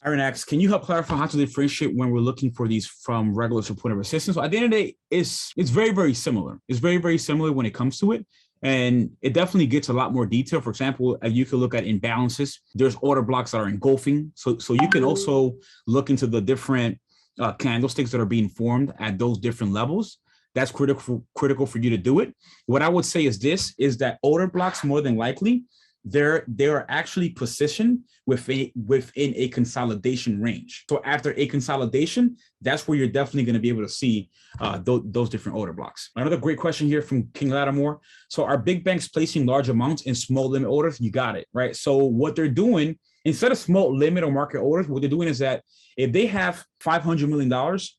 Aaron asks, can you help clarify how to differentiate when we're looking for these from regular support and resistance? So at the end of the day, it's very, very similar. It's very, very similar when it comes to it. And it definitely gets a lot more detail. For example, you can look at imbalances. There's order blocks that are engulfing. So you can also look into the different candlesticks that are being formed at those different levels. That's critical for you to do it. What I would say is this, is that order blocks more than likely, they're actually positioned within a consolidation range. So after a consolidation, that's where you're definitely going to be able to see those different order blocks. Another great question here from King Lattimore. So are big banks placing large amounts in small limit orders? You got it, right? So what they're doing, instead of small limit or market orders, what they're doing is that if they have $500 million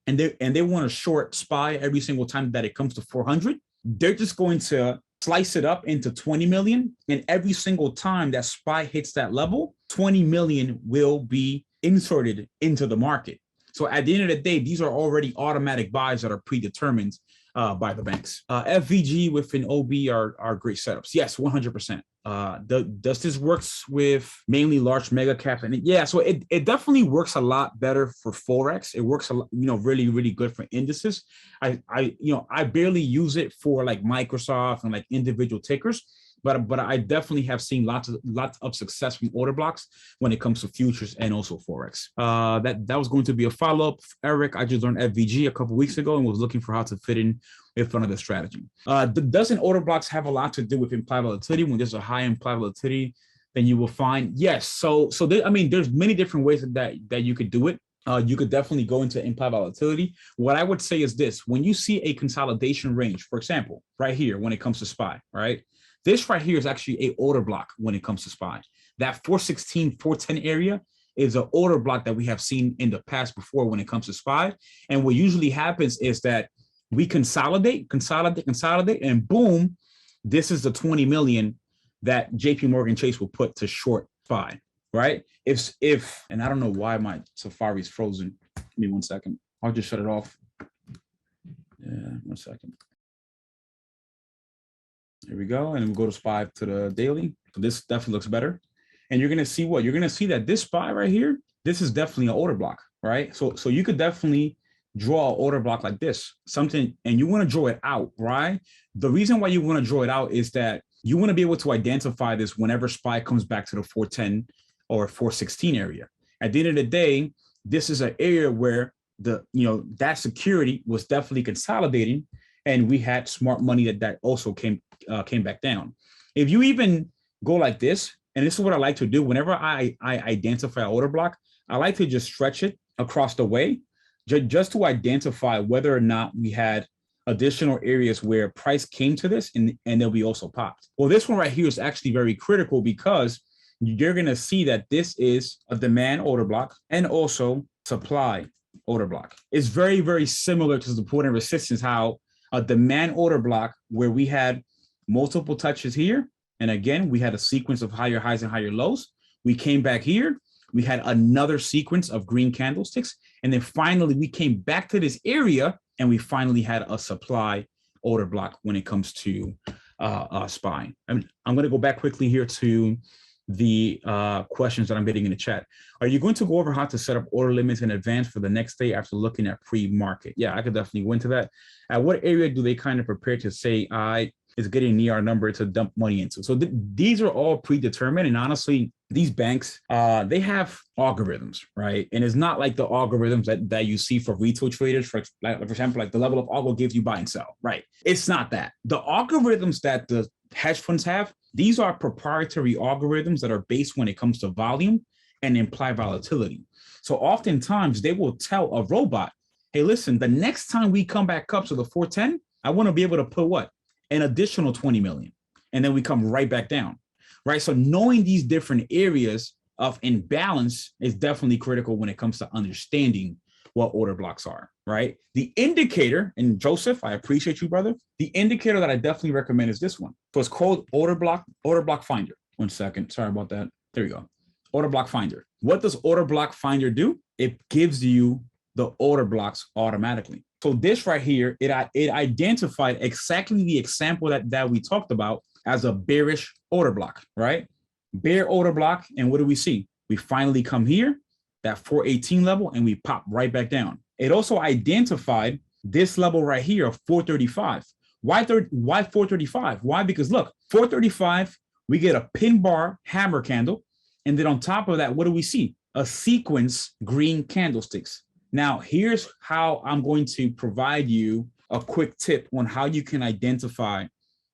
and they want to short SPY every single time that it comes to 400, they're just going to slice it up into 20 million. And every single time that SPY hits that level, 20 million will be inserted into the market. So at the end of the day, these are already automatic buys that are predetermined by the banks. FVG with an OB are great setups. Yes, 100%. Does this works with mainly large mega caps? And yeah, so it definitely works a lot better for Forex. It works a lot, really, really good for indices. I barely use it for like Microsoft and like individual tickers, but I definitely have seen lots of success from order blocks when it comes to futures and also Forex. That was going to be a follow-up. Eric, I just learned FVG a couple of weeks ago and was looking for how to fit in front of the strategy. Doesn't order blocks have a lot to do with implied volatility? When there's a high implied volatility, then you will find, yes. So there's many different ways that you could do it. You could definitely go into implied volatility. What I would say is this: when you see a consolidation range, for example, right here, when it comes to SPY, right? This right here is actually a order block when it comes to SPY. That 416, 410 area is an order block that we have seen in the past before when it comes to SPY. And what usually happens is that we consolidate, and boom, this is the 20 million that JP Morgan Chase will put to short SPY, right? And I don't know why my Safari's frozen. Give me 1 second. I'll just shut it off. Yeah, 1 second. Here we go. And then we'll go to SPY to the daily. So this definitely looks better. And you're going to see what? You're going to see that this SPY right here, this is definitely an order block, right? So you could definitely draw an order block like this, something, and you want to draw it out, right? The reason why you want to draw it out is that you want to be able to identify this whenever SPY comes back to the 410 or 416 area. At the end of the day, this is an area where that security was definitely consolidating, and we had smart money that also came back down. If you even go like this, and this is what I like to do whenever I identify an order block, I like to just stretch it across the way, just to identify whether or not we had additional areas where price came to this and they'll be also popped. Well, this one right here is actually very critical because you're going to see that this is a demand order block and also supply order block. It's very, very similar to support and resistance, how a demand order block where we had multiple touches here. And again, we had a sequence of higher highs and higher lows. We came back here. We had another sequence of green candlesticks. And then finally, we came back to this area and we finally had a supply order block when it comes to SPY. I'm going to go back quickly here to the questions that I'm getting in the chat. Are you going to go over how to set up order limits in advance for the next day after looking at pre-market? Yeah, I could definitely go into that. At what area do they kind of prepare to say, is getting near our number to dump money into? So these are all predetermined. And honestly, these banks, they have algorithms, right? And it's not like the algorithms that you see for retail traders, for example, like the level of algo gives you buy and sell, right? It's not that. The algorithms that the hedge funds have, these are proprietary algorithms that are based when it comes to volume and implied volatility. So oftentimes they will tell a robot, hey, listen, the next time we come back up to the 410, I want to be able to put what? An additional 20 million. And then we come right back down, right? So knowing these different areas of imbalance is definitely critical when it comes to understanding what order blocks are, right? The indicator, and Joseph, I appreciate you, brother. The indicator that I definitely recommend is this one. So it's called order block finder. 1 second, sorry about that. There you go. Order block finder. What does order block finder do? It gives you the order blocks automatically. So this right here, it identified exactly the example that we talked about as a bearish order block, right? Bear order block. And what do we see? We finally come here that 418 level, and we pop right back down. It also identified this level right here of 435. Why 435? Why? Because look, 435, we get a pin bar hammer candle. And then on top of that, what do we see? A sequence green candlesticks. Now, here's how I'm going to provide you a quick tip on how you can identify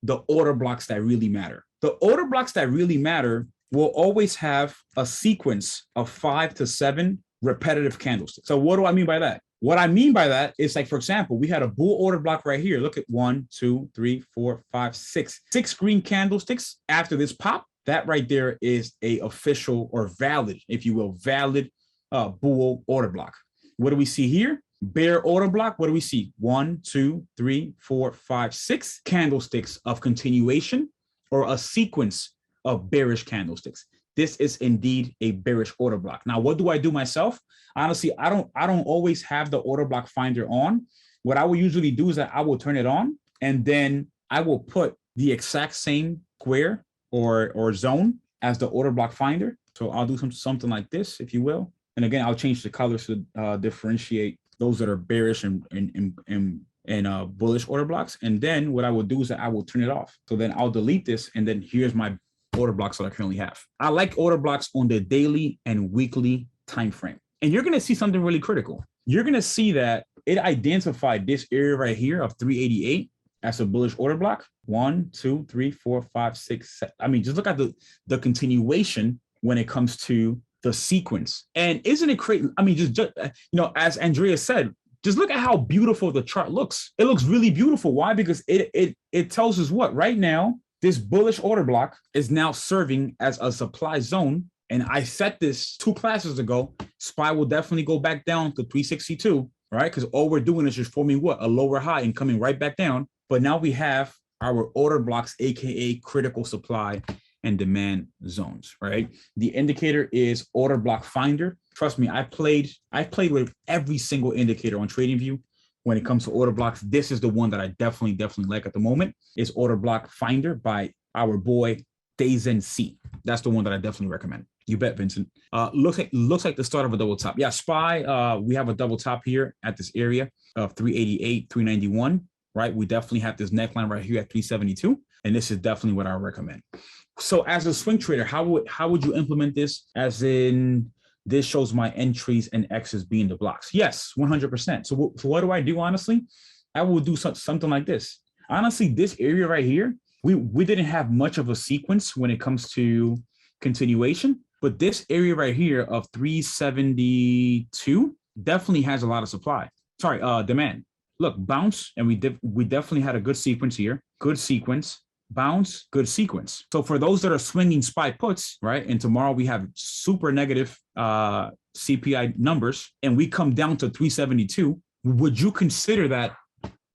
the order blocks that really matter. The order blocks that really matter will always have a sequence of 5 to 7 repetitive candlesticks. So what do I mean by that? What I mean by that is, like, for example, we had a bull order block right here. Look at 1, 2, 3, 4, 5, 6. 6 green candlesticks after this pop. That right there is a official or valid, if you will, valid bull order block. What do we see here? Bear order block. What do we see? 1, 2, 3, 4, 5, 6 candlesticks of continuation, or a sequence of bearish candlesticks. This is indeed a bearish order block. Now, what do I do myself? Honestly, I don't always have the order block finder on. What I will usually do is that I will turn it on, and then I will put the exact same square or zone as the order block finder. So I'll do something like this, if you will. And again, I'll change the colors to differentiate those that are bearish and bullish order blocks. And then what I will do is that I will turn it off. So then I'll delete this, and then here's my order blocks that I currently have. I like order blocks on the daily and weekly time frame. And you're going to see something really critical. You're going to see that it identified this area right here of 388 as a bullish order block. 1, 2, 3, 4, 5, 6, 7. I mean, just look at the continuation when it comes to the sequence. And isn't it crazy? I mean, just as Andrea said, just look at how beautiful the chart looks. It looks really beautiful. Why? Because it tells us what right now, this bullish order block is now serving as a supply zone. And I set this 2 classes ago. SPY will definitely go back down to 362, right? Because all we're doing is just forming what? A lower high and coming right back down. But now we have our order blocks, AKA critical supply and demand zones, right? The indicator is order block finder. Trust me, I played with every single indicator on TradingView. When it comes to order blocks, this is the one that I definitely like at the moment, is order block finder by our boy Dazen C. That's the one that I definitely recommend. You bet, Vincent. Looks like the start of a double top. Yeah, SPY, we have a double top here at this area of 388, 391, right? We definitely have this neckline right here at 372, and this is definitely what I recommend. So as a swing trader, how would you implement this? As in, this shows my entries and X's being the blocks. Yes, 100%. So what do I do, honestly? I will do something like this. Honestly, this area right here, we didn't have much of a sequence when it comes to continuation, but this area right here of 372 definitely has a lot of supply. Sorry, demand. Look, bounce, and we definitely had a good sequence here. Good sequence. Bounce, good sequence. So for those that are swinging SPY puts, right, and tomorrow we have super negative CPI numbers, and we come down to 372, would you consider that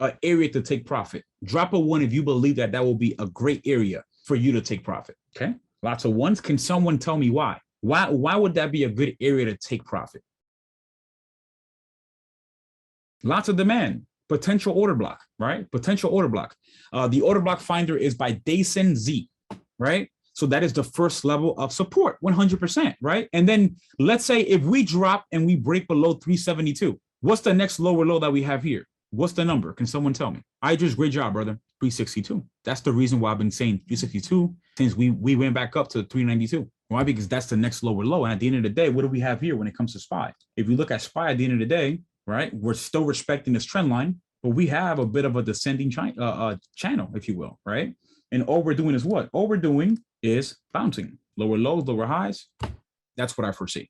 an area to take profit? Drop a 1 if you believe that will be a great area for you to take profit. Okay, lots of 1s. Can someone tell me why? Why would that be a good area to take profit? Lots of demand. Potential order block, right? Potential order block. The order block finder is by Dason Z, right? So that is the first level of support, 100%, right? And then let's say if we drop and we break below 372, what's the next lower low that we have here? What's the number? Can someone tell me? Great job, brother. 362. That's the reason why I've been saying 362 since we went back up to 392. Why? Because that's the next lower low. And at the end of the day, what do we have here when it comes to SPY? If you look at SPY at the end of the day, right, we're still respecting this trend line, but we have a bit of a descending channel, if you will, right? And all we're doing is what? All we're doing is bouncing. Lower lows, lower highs. That's what I foresee.